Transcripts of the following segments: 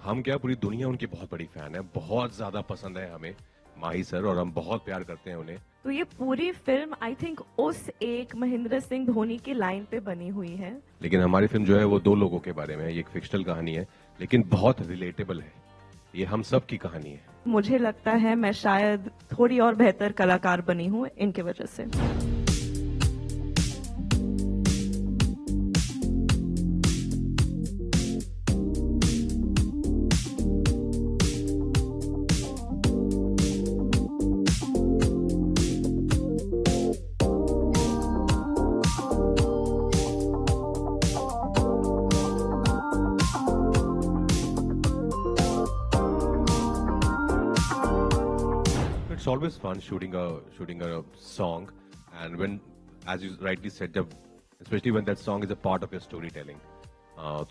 हम क्या पूरी दुनिया उनकी बहुत बड़ी फैन है, बहुत ज्यादा पसंद है हमें माही सर, और हम बहुत प्यार करते हैं उन्हें। तो ये पूरी फिल्म आई थिंक उस एक महेंद्र सिंह धोनी की लाइन पे बनी हुई है। लेकिन हमारी फिल्म जो है वो दो लोगों के बारे में है, ये एक फिक्शनल कहानी है लेकिन बहुत रिलेटेबल है। ये हम सब की कहानी है। मुझे लगता है मैं शायद थोड़ी और बेहतर कलाकार बनी हूँ इनके वजह से। It's always fun shooting a song, and when, as you rightly said, especially when that song is a part of your storytelling.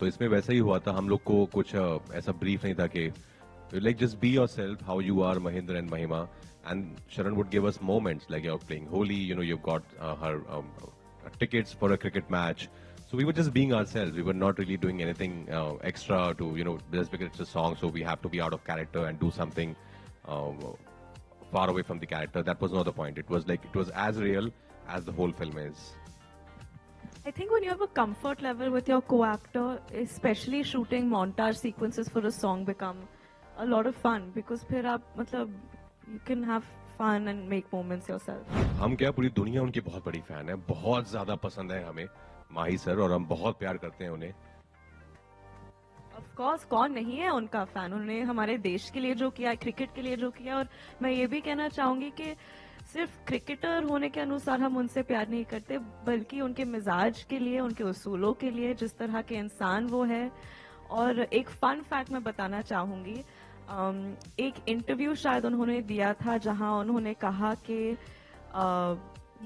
तो इसमें वैसा ही हुआ था, हम लोग को कुछ ऐसा ब्रीफ नहीं था कि like just be yourself how you are, Mahendra and Mahima, and Sharan would give us moments like you're playing Holi, you've got her tickets for a cricket match. So we were just being ourselves. We were not really doing anything extra to, just because it's a song, so we have to be out of character and do something far away from the character. That was not the point. It was as real as the whole film is. I think when you have a comfort level with your co-actor, especially shooting montage sequences for a song become a lot of fun because फिर आप मतलब you can have fun and make moments yourself. हम क्या पूरी दुनिया उनकी बहुत बड़ी फैन है, बहुत ज्यादा पसंद है हमें माही सर, और हम बहुत प्यार करते हैं उन्हें। Of course, कौन नहीं है उनका फैन। उन्होंने हमारे देश के लिए जो किया, क्रिकेट के लिए जो किया, और मैं ये भी कहना चाहूंगी कि सिर्फ क्रिकेटर होने के अनुसार हम उनसे प्यार नहीं करते, बल्कि उनके मिजाज के लिए, उनके उसूलों के लिए, जिस तरह के इंसान वो है। और एक फन फैक्ट मैं बताना चाहूंगी, एक इंटरव्यू शायद उन्होंने दिया था जहां उन्होंने कहा कि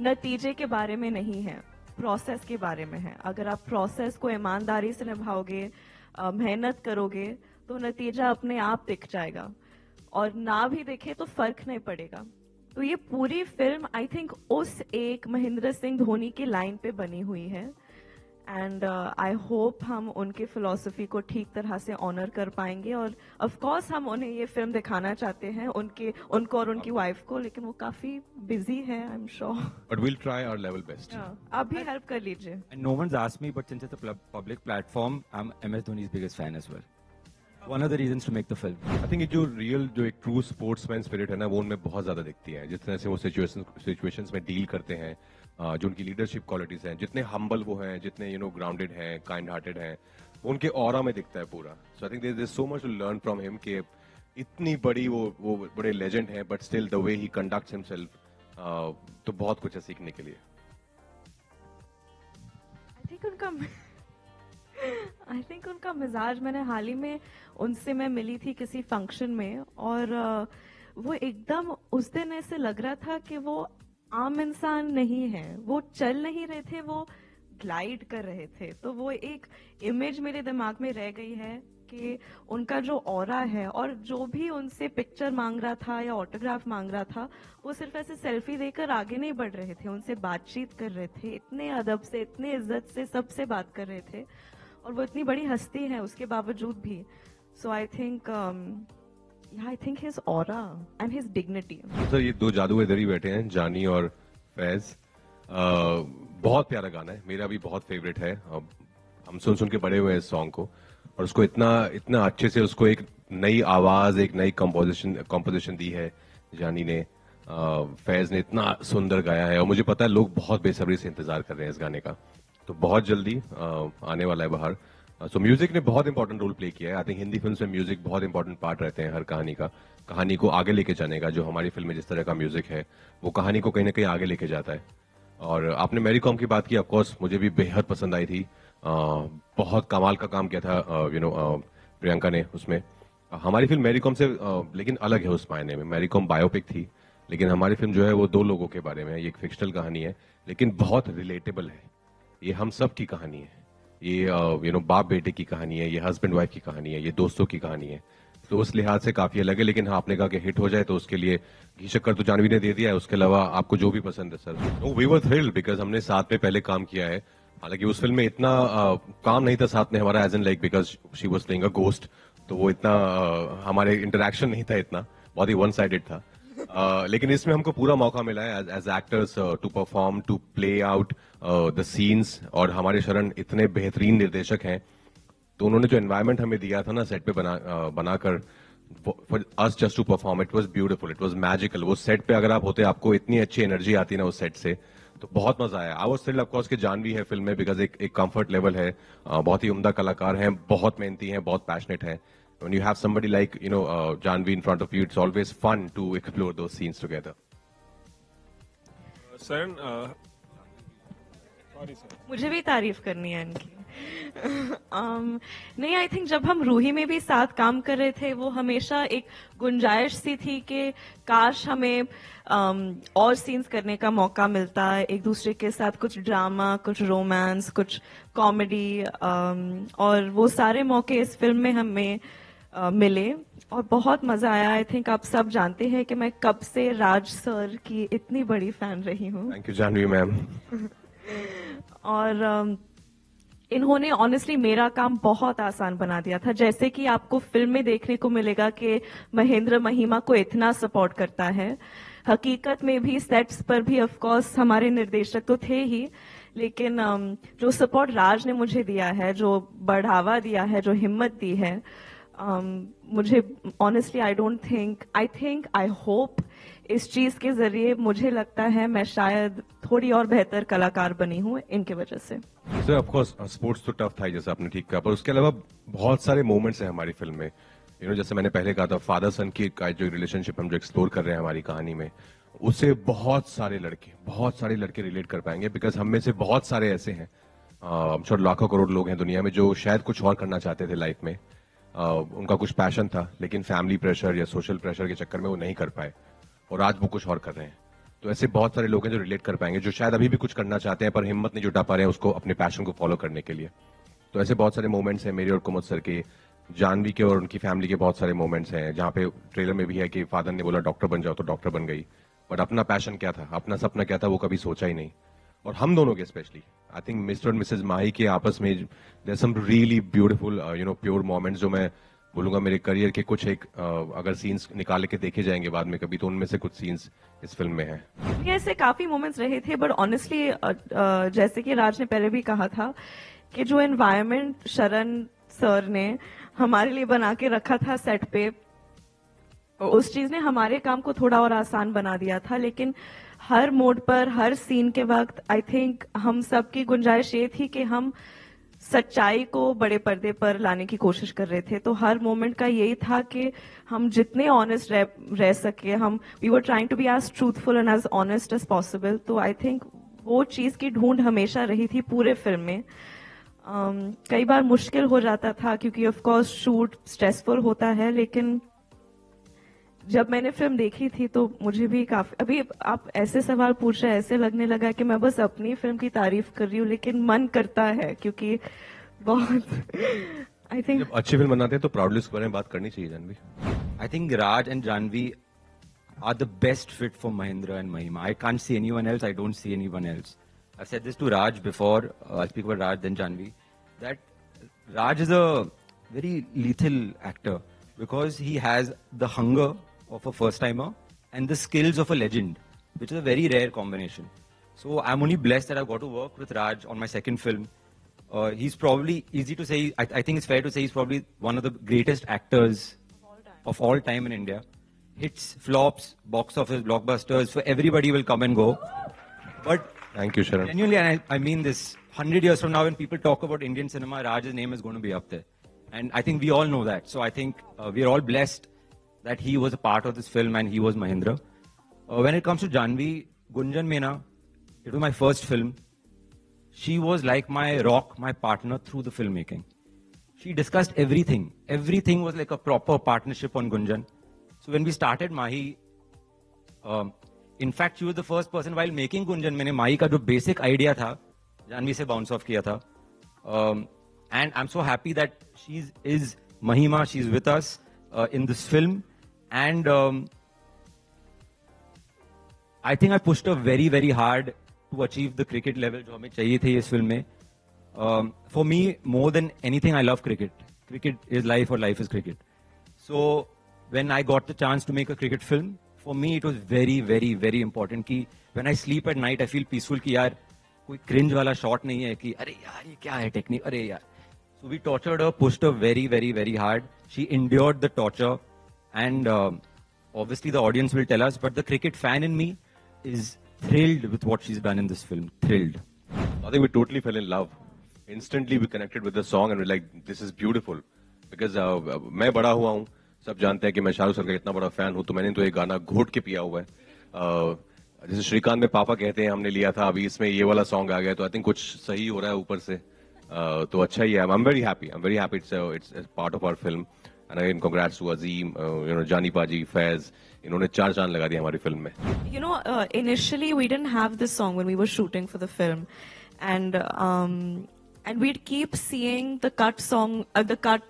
नतीजे के बारे में नहीं है, प्रोसेस के बारे में है। अगर आप प्रोसेस को ईमानदारी से निभाओगे, मेहनत करोगे, तो नतीजा अपने आप दिख जाएगा, और ना भी दिखे तो फर्क नहीं पड़ेगा। तो ये पूरी फिल्म आई थिंक उस एक महेंद्र सिंह धोनी की लाइन पे बनी हुई है, एंड आई होप हम उनके फिलॉसफी को ठीक तरह से ऑनर कर पाएंगे। और ऑफ कोर्स हम उन्हें ये फिल्म दिखाना चाहते हैं, उनको और उनकी वाइफ को, लेकिन वो काफी बिजी है, I am sure. But we'll try our level best. आप भी हेल्प कर लीजिए। And no one's asked me, but since it's a public platform, I'm MS Dhoni's biggest fan as well. One of the reasons to make the film. I think जो एक true sportsman spirit है ना, वो उनमें बहुत ज्यादा दिखती है। जिस तरह से वो सिचुएशंस में डील करते हैं, जो उनकी लीडरशिप क्वालिटीज हैं, जितने हम्बल वो हैं, जितने ग्राउंडेड हैं, काइंड हार्टेड हैं, वो उनके ऑरा में दिखता है पूरा। So I think there is so much to learn from him कि इतनी बड़ी वो बड़े लेजेंड हैं, but still the way he conducts himself, तो बहुत कुछ है सीखने के लिए। आई थिंक उनका मिजाज, मैंने हाल ही में उनसे मैं मिली थी किसी फंक्शन में, और वो एकदम उस दिन ऐसे लग रहा था कि वो आम इंसान नहीं है। वो चल नहीं रहे थे, वो ग्लाइड कर रहे थे। तो वो एक इमेज मेरे दिमाग में रह गई है कि उनका जो ऑरा है, और जो भी उनसे पिक्चर मांग रहा था या ऑटोग्राफ मांग रहा था, वो सिर्फ ऐसे सेल्फी देकर आगे नहीं बढ़ रहे थे, उनसे बातचीत कर रहे थे, इतने अदब से, इतने इज्जत से सबसे बात कर रहे थे। और वो इतनी बड़ी हस्ती है उसके बावजूद भी। So I think his aura and his dignity. Sir, ये दो जादू इधर ही बैठे हैं, जानी और फैज। बहुत प्यारा गाना है, मेरा भी बहुत फेवरेट है। हम सुन के बड़े हुए हैं इस सॉन्ग को, और उसको इतना अच्छे से उसको एक नई आवाज, एक नई कंपोजिशन दी है जानी ने। फैज ने इतना सुंदर गाया है, और मुझे पता है लोग बहुत बेसब्री से इंतजार कर रहे हैं इस गाने का, तो बहुत जल्दी आने वाला है बाहर। सो म्यूजिक ने बहुत इंपॉर्टेंट रोल प्ले किया है। आई थिंक हिंदी फिल्म में म्यूजिक बहुत इंपॉर्टेंट पार्ट रहते हैं हर कहानी को आगे लेके जाने का। जो हमारी फिल्म में जिस तरह का म्यूजिक है, वो कहानी को कहीं ना कहीं आगे लेके जाता है। और आपने मैरी कॉम की बात की, ऑफकोर्स मुझे भी बेहद पसंद आई थी। बहुत कमाल का काम किया था प्रियंका ने उसमें। हमारी फिल्म मैरी कॉम से लेकिन अलग है उस मायने में। मैरी कॉम बायोपिक थी, लेकिन हमारी फिल्म जो है वो दो लोगों के बारे में है। ये एक फिक्शनल कहानी है, लेकिन बहुत रिलेटेबल है। ये हम सब की कहानी है। ये बाप बेटे की कहानी है, ये हस्बैंड वाइफ की कहानी है, ये दोस्तों की कहानी है। तो उस लिहाज से काफी अलग है। लेकिन हाँ, आपने कहा कि हिट हो जाए तो उसके लिए घी शक्कर तो जानवी ने दे दिया है। उसके अलावा आपको जो भी पसंद है sir. We were thrilled because हमने साथ में पहले काम किया है। हालांकि उस फिल्म में इतना काम नहीं था साथ में हमारा, as in like because she was playing a ghost, तो वो इतना हमारे इंटरेक्शन नहीं था, इतना बहुत ही वन साइडेड था। लेकिन इसमें हमको पूरा मौका मिला है as actors to perform, to play out the scenes. और हमारे शरण इतने बेहतरीन निर्देशक हैं, तो उन्होंने जो एनवायरनमेंट हमें दिया था ना सेट पे बनाकर, for us just to perform, it was beautiful, it was magical. वो सेट पे अगर आप होते, आपको इतनी अच्छी एनर्जी आती ना उस सेट से, तो बहुत मजा आया। I was thrilled of course कि जानवी है फिल्म में, बिकॉज एक कंफर्ट लेवल है, बहुत ही उम्दा कलाकार हैं, बहुत मेहनती हैं, बहुत पैशनेट हैं। When you have somebody like Janvi in front of you, it's always fun to explore those scenes together. Saran, sorry sir. मुझे भी तारीफ करनी है इनकी। नहीं, आई थिंक जब हम रूही में भी साथ काम कर रहे थे, वो हमेशा एक गुंजाइश सी थी कि काश हमें और सीन्स करने का मौका मिलता है, एक दूसरे के साथ कुछ ड्रामा, कुछ रोमांस, कुछ कॉमेडी, और वो सारे मौके इस फिल्म में हमें मिले और बहुत मजा आया। आई थिंक आप सब जानते हैं कि मैं कब से राज सर की इतनी बड़ी फैन रही हूँ। Thank you, Janvi ma'am. और इन्होंने ऑनेस्टली मेरा काम बहुत आसान बना दिया था। जैसे कि आपको फिल्म में देखने को मिलेगा कि महेंद्र महिमा को इतना सपोर्ट करता है, हकीकत में भी सेट्स पर भी ऑफ कोर्स हमारे निर्देशक तो थे ही, लेकिन जो सपोर्ट राज ने मुझे दिया है, जो बढ़ावा दिया है, जो हिम्मत दी है, मुझे ऑनेस्टली आई होप इस चीज के जरिए मुझे लगता है मैं शायद थोड़ी और बेहतर कलाकार बनी हूँ इनके वजह से। सर ऑफ कोर्स स्पोर्ट्स तो टफ था ही, जैसे आपने ठीक कहा, पर उसके अलावा बहुत सारे मोमेंट्स हैं हमारी फिल्म में। जैसे मैंने पहले कहा था, फादर सन की का जो रिलेशनशिप हम जो एक्सप्लोर कर रहे हैं हमारी कहानी में, उससे बहुत सारे लड़के रिलेट कर पाएंगे, बिकॉज हम में से बहुत सारे ऐसे हैं, I'm sure लाखों करोड़ लोग हैं दुनिया में जो शायद कुछ और करना चाहते थे लाइफ में, उनका कुछ पैशन था, लेकिन फैमिली प्रेशर या सोशल प्रेशर के चक्कर में वो नहीं कर पाए, और आज वो कुछ और कर रहे हैं। तो ऐसे बहुत सारे लोग हैं जो रिलेट कर पाएंगे, जो शायद अभी भी कुछ करना चाहते हैं पर हिम्मत नहीं जुटा पा रहे हैं उसको अपने पैशन को फॉलो करने के लिए। तो ऐसे बहुत सारे मोमेंट्स हैं मेरे और कुमुद सर के, जानवी के और उनकी फैमिली के बहुत सारे मोमेंट्स हैं, जहाँ पे ट्रेलर में भी है कि फादर ने बोला डॉक्टर बन जाओ तो डॉक्टर बन गई, बट अपना पैशन क्या था, अपना सपना क्या था, वो कभी सोचा ही नहीं। और हम दोनों के स्पेशली आई थिंक मिस्टर और मिसेज माही के आपस में there some really beautiful pure moments, जो मैं बोलूंगा मेरे करियर के कुछ एक अगर सीन्स निकाल के देखे जाएंगे बाद में कभी, तो उनमें से कुछ सीन्स इस फिल्म में हैं। ऐसे काफी मोमेंट्स रहे थे, बट ऑनेस्टली जैसे कि राज ने पहले भी कहा था कि जो एनवायरनमेंट शरण सर ने हमारे लिए बना के रखा था सेट पे, उस चीज ने हमारे काम को थोड़ा और आसान बना दिया था। लेकिन हर मोड पर, हर सीन के वक्त आई थिंक हम सबकी गुंजाइश ये थी कि हम सच्चाई को बड़े पर्दे पर लाने की कोशिश कर रहे थे। तो हर मोमेंट का यही था कि हम जितने ऑनेस्ट रह सके, हम we were trying to be as truthful and as honest as possible. तो आई थिंक वो चीज की ढूंढ हमेशा रही थी पूरे फिल्म में। कई बार मुश्किल हो जाता था क्योंकि ऑफ कोर्स शूट स्ट्रेसफुल होता है, लेकिन जब मैंने फिल्म देखी थी तो मुझे भी काफी, अभी आप ऐसे सवाल पूछ रहे हैं, ऐसे लगने लगा कि मैं बस अपनी फिल्म की तारीफ कर रही हूँ, लेकिन मन करता है क्योंकि बहुत आई थिंक जब अच्छी फिल्म बनाते हैं तो प्राउडली उसके बारे में बात करनी चाहिए। Janvi, I think Raj and Janvi are the best fit for Mahindra and Mahima. I can't see anyone else. I don't see anyone else. I've said this to Raj before. I'll speak about Raj, then Janvi. That Raj is a very lethal actor because he has the hunger of a first timer and the skills of a legend, which is a very rare combination. So I'm only blessed that I've got to work with Raj on my second film. He's probably, easy to say, I think it's fair to say he's probably one of the greatest actors of all time in India. Hits, flops, box office, blockbusters, so everybody will come and go. But thank you, Sharon. Genuinely, and I mean this, 100 years from now when people talk about Indian cinema, Raj's name is going to be up there. And I think we all know that. So I think we're all blessed that he was a part of this film and he was Mahindra. When it comes to Janvi, Gunjan Mena, it was my first film. She was like my rock, my partner through the filmmaking. She discussed everything. Everything was like a proper partnership on Gunjan. So when we started Mahi, in fact, she was the first person while making Gunjan, मैंने Mahi का जो basic idea था, Janvi से bounce off किया था. And I'm so happy that she is Mahima, she's with us in this film. And I think I pushed her very, very hard to achieve the cricket level जो हमें चाहिए थे इस film में. For me, more than anything, I love cricket. cricket is life or life is cricket. So when I got the chance to make a cricket film, for me it was very, very, very important कि when I sleep at night, I feel peaceful कि यार कोई cringe वाला shot नहीं है कि अरे यार ये क्या है technique, अरे यार. So we tortured her, pushed her very, very, very hard. She endured the torture, and obviously the audience will tell us, but the cricket fan in me is thrilled with what she's done in this film. Thrilled. I think we totally fell in love. Instantly we connected with the song and we're like, this is beautiful. Because मैं बड़ा हुआ हूँ, सब जानते हैं कि मैं Shahrukh sir का इतना बड़ा फैन हूँ, तो मैंने तो ये गाना घोट के पिया हुआ है. जैसे श्रीकांत में पापा कहते हैं हमने लिया था, अभी इसमें ये वाला सॉन्ग आ गया, तो आई थिंक कुछ सही हो रहा है ऊपर से. तो अच्छा ही है. I'm very happy. It's part of our film. And again, congrats to Azim, Jani Paji, Faiz. इन्होंने 4 चांद लगा दिए हमारी फिल्म में. You know, initially we didn't have this song when we were shooting for the film, and we'd keep seeing the cut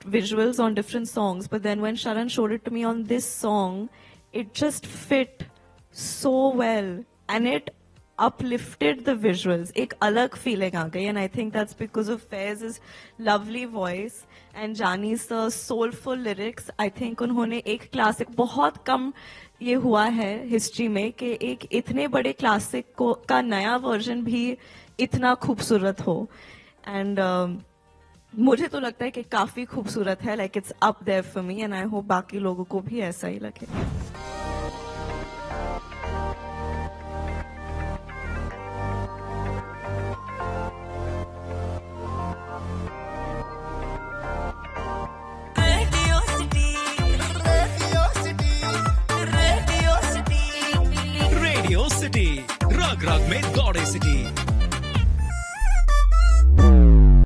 visuals on different songs. But then when Sharan showed it to me on this song, it just fit so well, and it uplifted the visuals. एक अलग feeling आ गई, and I think that's because of Faiz's lovely voice and Jani's soulful lyrics. I think उन्होंने एक classic, बहुत कम ये हुआ है history में कि एक इतने बड़े classic का नया version भी इतना खूबसूरत हो. And मुझे तो लगता है कि काफी खूबसूरत है. Like it's up there for me, and I hope बाकी लोगों को भी ऐसा ही लगे.